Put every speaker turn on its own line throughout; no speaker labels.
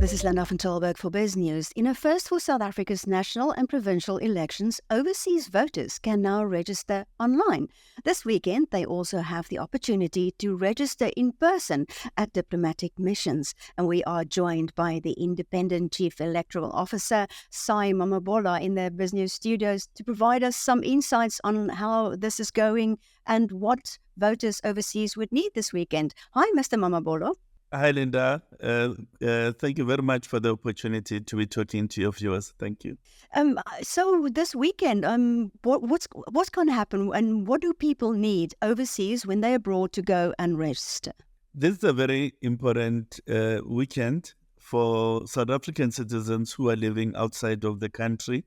This is Lana van Tilburg for Biz News. In a first for South Africa's national and provincial elections, overseas voters can now register online. This weekend, they also have the opportunity to register in person at diplomatic missions. And we are joined by the Independent Chief Electoral Officer, Mamabolo, in the Biz News studios to provide us some insights on how this is going and what voters overseas would need this weekend. Hi, Mr. Mamabolo.
Hi, Linda. Thank you very much for the opportunity to be talking to your viewers. Thank you.
So this weekend, what's going to happen, and what do people need overseas when they're abroad to go and register?
This is a very important weekend for South African citizens who are living outside of the country.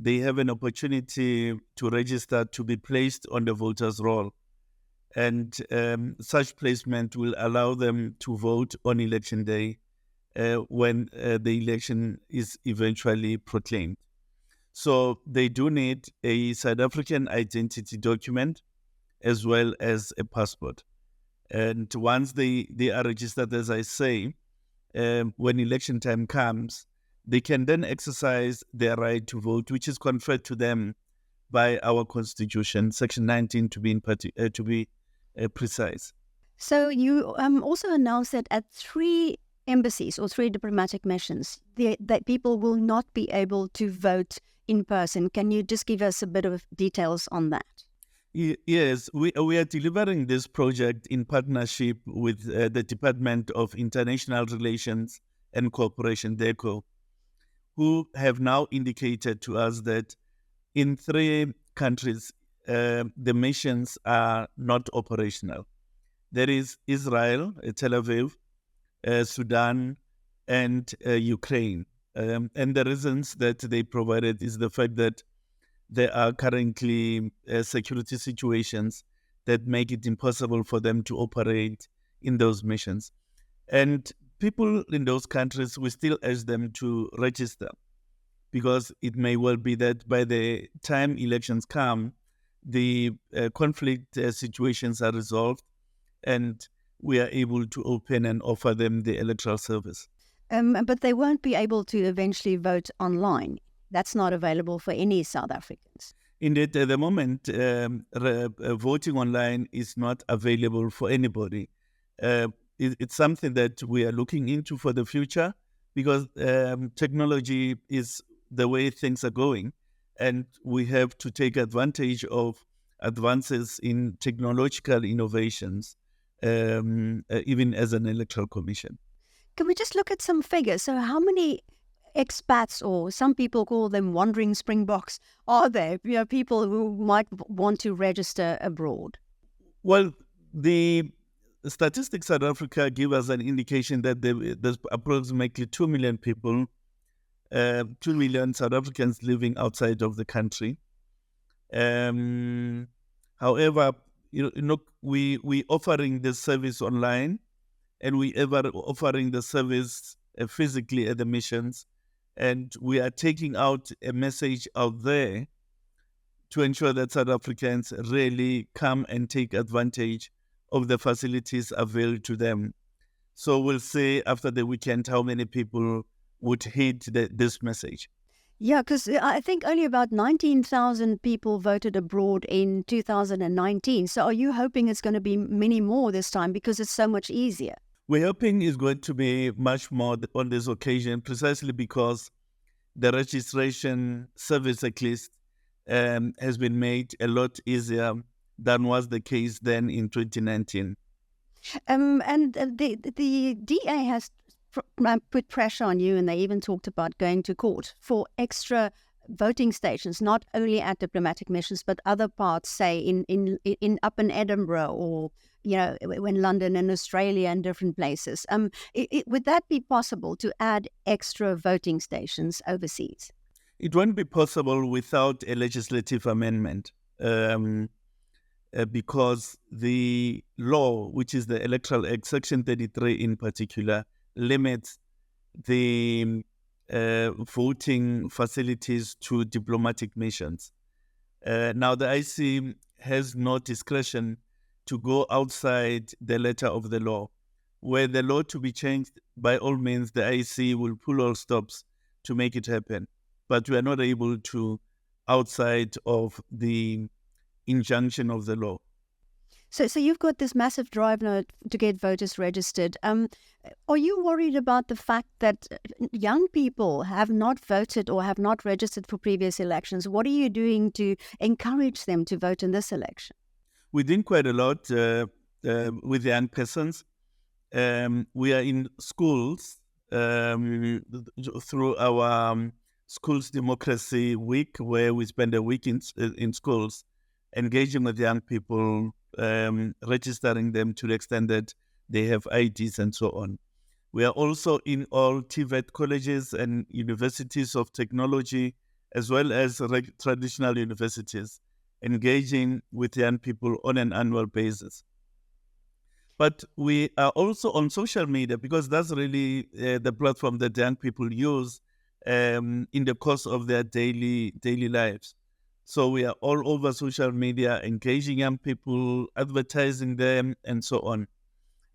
They have an opportunity to register to be placed on the voters' roll. And such placement will allow them to vote on election day when the election is eventually proclaimed. So they do need a South African identity document as well as a passport. And once they are registered, as I say, when election time comes, they can then exercise their right to vote, which is conferred to them by our Constitution, Section 19 to be precise.
So you also announced that at 3 embassies or 3 diplomatic missions, that people will not be able to vote in person. Can you just give us a bit of details on that?
Yes, we are delivering this project in partnership with the Department of International Relations and Cooperation, DECO, who have now indicated to us that in 3 countries, the missions are not operational. There is Israel, Tel Aviv, Sudan, and Ukraine. And the reasons that they provided is the fact that there are currently security situations that make it impossible for them to operate in those missions. And people in those countries, we still urge them to register, because it may well be that by the time elections come, the conflict situations are resolved and we are able to open and offer them the electoral service.
But they won't be able to eventually vote online. That's not available for any South Africans.
Indeed, at the moment, voting online is not available for anybody. It's something that we are looking into for the future, because technology is the way things are going. And we have to take advantage of advances in technological innovations, even as an electoral commission.
Can we just look at some figures? So how many expats, or some people call them wandering Springboks, are there? People who might want to register abroad?
Well, the Statistics South Africa give us an indication that there's approximately 2 million people, 2 million South Africans living outside of the country. However, we offering this service online, and we ever offering the service physically at the missions, and we are taking out a message out there to ensure that South Africans really come and take advantage of the facilities available to them. So we'll see after the weekend how many people would heed this message.
Yeah, because I think only about 19,000 people voted abroad in 2019. So are you hoping it's going to be many more this time because it's so much easier?
We're hoping it's going to be much more on this occasion, precisely because the registration service, at least, has been made a lot easier than was the case then in 2019.
And the DA has put pressure on you, and they even talked about going to court for extra voting stations, not only at diplomatic missions, but other parts, say in up in Edinburgh, or in London and Australia and different places. Would that be possible to add extra voting stations overseas?
It won't be possible without a legislative amendment, because the law, which is the Electoral Act, Section 33 in particular, limits the voting facilities to diplomatic missions. Now, the IC has no discretion to go outside the letter of the law. were the law to be changed, by all means, the IEC will pull all stops to make it happen. But we are not able to outside of the injunction of the law.
So you've got this massive drive now to get voters registered. Are you worried about the fact that young people have not voted or have not registered for previous elections? What are you doing to encourage them to vote in this election?
We're doing quite a lot with young persons. We are in schools through our Schools Democracy Week, where we spend a week in schools, engaging with young people, registering them to the extent that they have IDs and so on. We are also in all TVET colleges and universities of technology, as well as traditional universities, engaging with young people on an annual basis. But we are also on social media, because that's really the platform that young people use in the course of their daily lives. So we are all over social media, engaging young people, advertising them, and so on.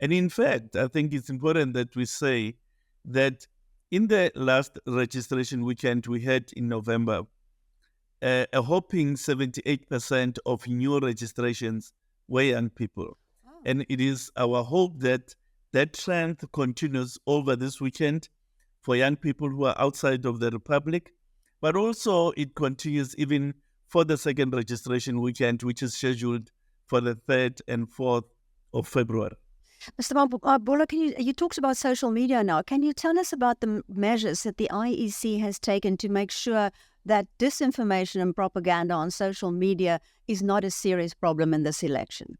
And in fact, I think it's important that we say that in the last registration weekend we had in November, a whopping 78% of new registrations were young people. Oh. And it is our hope that that trend continues over this weekend for young people who are outside of the Republic, but also it continues even for the second registration weekend, which is scheduled for the 3rd and 4th of February.
Mr. Mamabolo, you talked about social media now. Can you tell us about the measures that the IEC has taken to make sure that disinformation and propaganda on social media is not a serious problem in this election?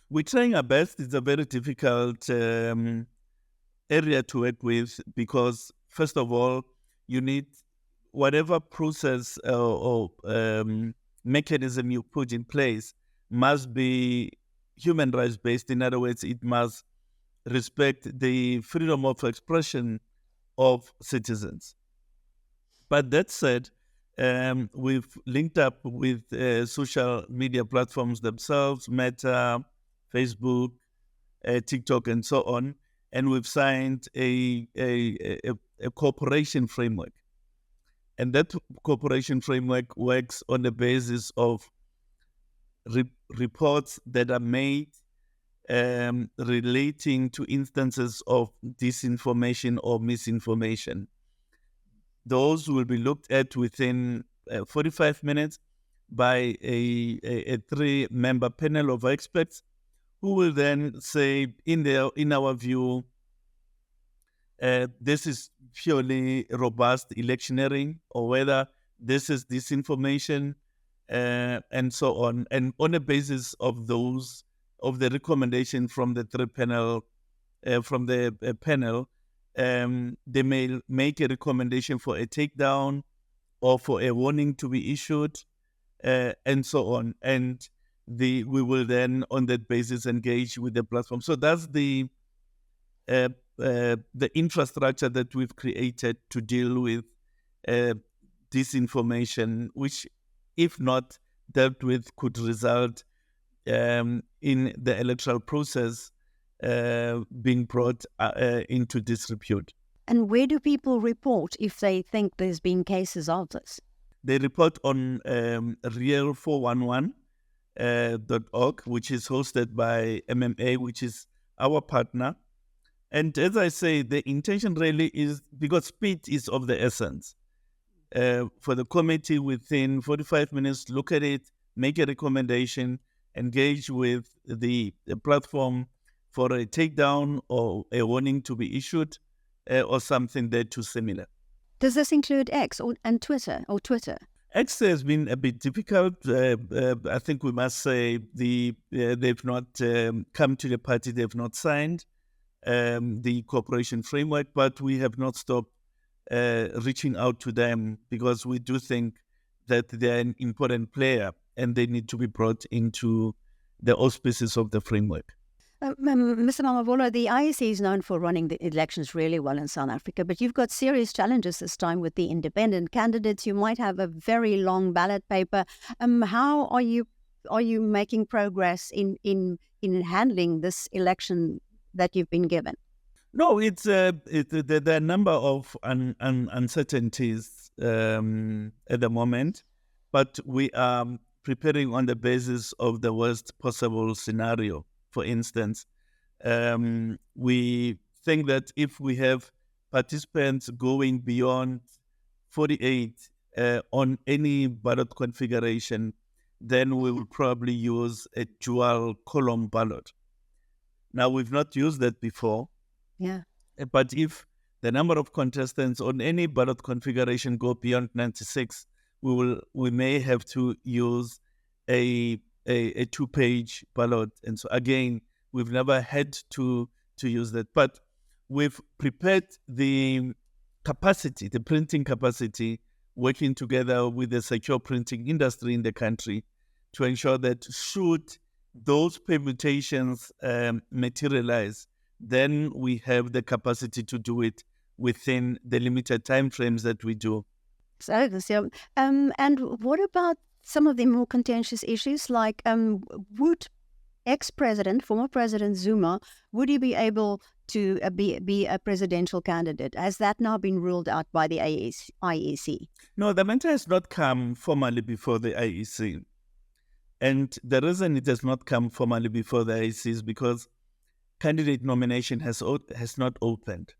We're trying our best. It's a very difficult area to work with because, first of all, you need whatever process or mechanism you put in place must be human rights based. In other words, it must respect the freedom of expression of citizens. But that said, we've linked up with social media platforms themselves, Meta, Facebook, TikTok, and so on, and we've signed a cooperation framework. And that cooperation framework works on the basis of reports that are made relating to instances of disinformation or misinformation. Those will be looked at within 45 minutes by a 3-member panel of experts who will then say, in our view, this is purely robust electioneering, or whether this is disinformation, and so on. And on the basis of those, of the recommendation from the panel, they may make a recommendation for a takedown or for a warning to be issued, and so on. And we will then, on that basis, engage with the platform. So that's the infrastructure that we've created to deal with disinformation, which, if not dealt with, could result in the electoral process being brought into disrepute.
And where do people report if they think there's been cases of this?
They report on real411.org, which is hosted by MMA, which is our partner. And as I say, the intention really is, because speed is of the essence, for the committee within 45 minutes, look at it, make a recommendation, engage with the platform for a takedown or a warning to be issued, or something thereto similar.
Does this include X and Twitter or Twitter?
X has been a bit difficult. I think we must say they've not come to the party, they've not signed the cooperation framework, but we have not stopped reaching out to them because we do think that they're an important player and they need to be brought into the auspices of the framework.
Mr. Mamabolo, the IEC is known for running the elections really well in South Africa, but you've got serious challenges this time with the independent candidates. You might have a very long ballot paper. How are you making progress in handling this election that you've been given?
No, there are a number of uncertainties at the moment, but we are preparing on the basis of the worst possible scenario. For instance, we think that if we have participants going beyond 48 on any ballot configuration, then we will probably use a dual column ballot. Now, we've not used that before.
Yeah.
But if the number of contestants on any ballot configuration go beyond 96, we may have to use a 2-page ballot. And so again, we've never had to use that. But we've prepared the capacity, the printing capacity, working together with the secure printing industry in the country to ensure that should those permutations materialize, then we have the capacity to do it within the limited timeframes that we do.
So, and what about some of the more contentious issues, like would former President Zuma, would he be able to be a presidential candidate? Has that now been ruled out by the IEC?
No, the matter has not come formally before the IEC. And the reason it has not come formally before the IEC is because candidate nomination has not opened.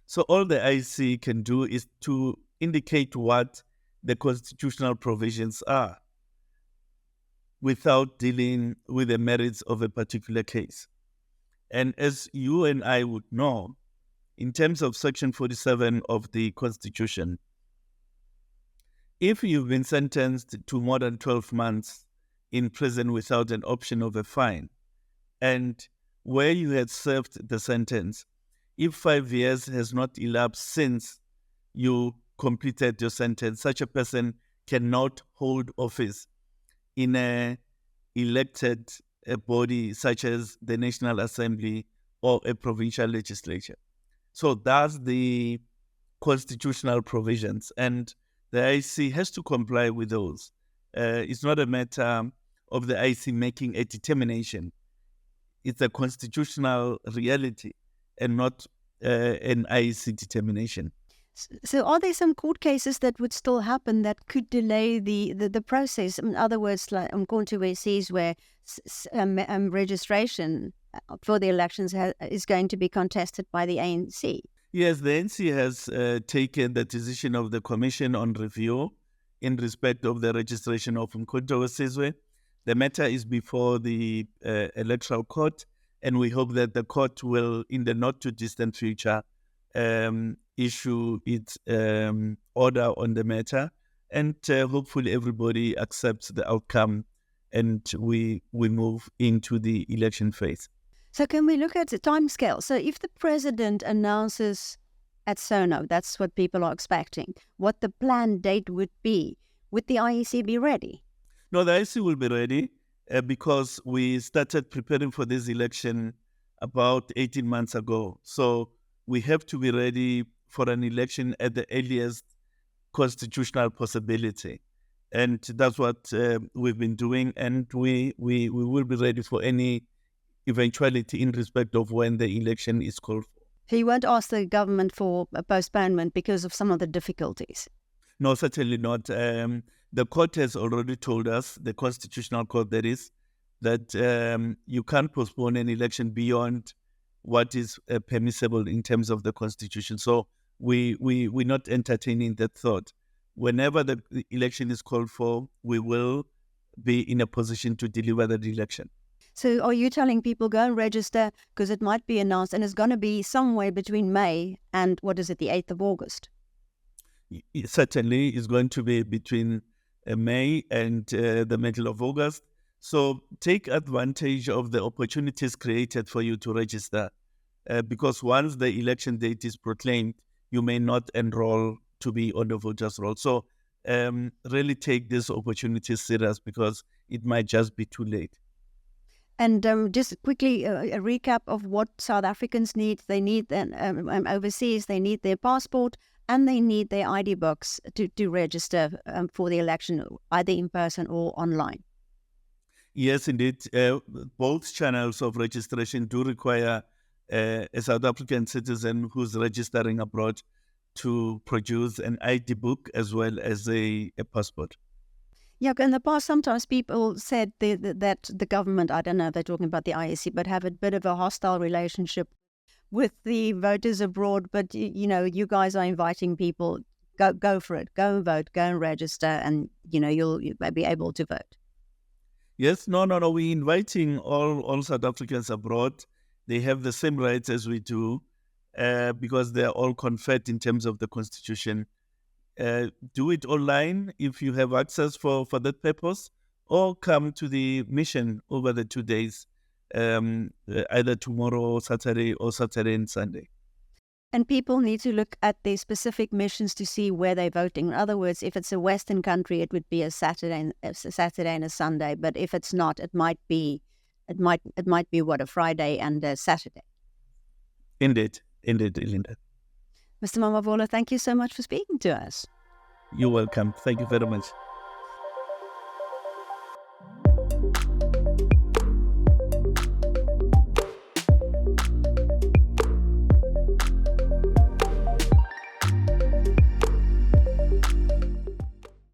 So all the IEC can do is to indicate what the constitutional provisions are without dealing with the merits of a particular case. And as you and I would know, in terms of Section 47 of the Constitution, if you've been sentenced to more than 12 months in prison without an option of a fine, and where you had served the sentence, if 5 years has not elapsed since you completed your sentence, such a person cannot hold office in a elected body such as the National Assembly or a provincial legislature. So that's the constitutional provisions, and the IEC has to comply with those. It's not a matter of the IEC making a determination. It's a constitutional reality and not an IEC determination.
So are there some court cases that would still happen that could delay the process? In other words, like Umkhonto says, where registration for the elections is going to be contested by the ANC?
Yes, the ANC has taken the decision of the Commission on Review in respect of the registration of Umkhonto. The matter is before the Electoral Court, and we hope that the court will, in the not-too-distant future, issue its order on the matter, and hopefully everybody accepts the outcome and we move into the election phase.
So can we look at the timescale? So if the president announces at SONO, that's what people are expecting, what the planned date would be, would the IEC be ready?
No, the IEC will be ready because we started preparing for this election about 18 months ago. So we have to be ready for an election at the earliest constitutional possibility. And that's what we've been doing. And we will be ready for any eventuality in respect of when the election is called for.
So you won't ask the government for a postponement because of some of the difficulties?
No, certainly not. The court has already told us, the Constitutional Court that is, that you can't postpone an election beyond what is permissible in terms of the Constitution. So we're not entertaining that thought. Whenever the election is called for, we will be in a position to deliver the election.
So are you telling people go and register because it might be announced and it's going to be somewhere between May and, the 8th of August?
It certainly is going to be between May and the middle of August. So take advantage of the opportunities created for you to register because once the election date is proclaimed, you may not enroll to be on the voters' roll. So really take this opportunity serious because it might just be too late.
And just quickly, a recap of what South Africans need. They need overseas, they need their passport and they need their ID books to register for the election, either in person or online.
Yes, indeed. Both channels of registration do require a South African citizen who's registering abroad to produce an ID book as well as a passport.
Yeah, in the past, sometimes people said that the government, I don't know, they're talking about the IEC, but have a bit of a hostile relationship with the voters abroad. But, you guys are inviting people, go for it, go and vote, go and register, and, you'll be able to vote.
Yes, no. We're inviting all South Africans abroad. They have the same rights as we do because they're all conferred in terms of the Constitution. Do it online if you have access for that purpose, or come to the mission over the 2 days, either tomorrow, Saturday, or Saturday and Sunday.
And people need to look at the specific missions to see where they're voting. In other words, if it's a Western country, it would be a Saturday and a Sunday. But if it's not, it might be a Friday and a Saturday.
Indeed, Linda.
Mr. Mamabolo, thank you so much for speaking to us.
You're welcome. Thank you very much.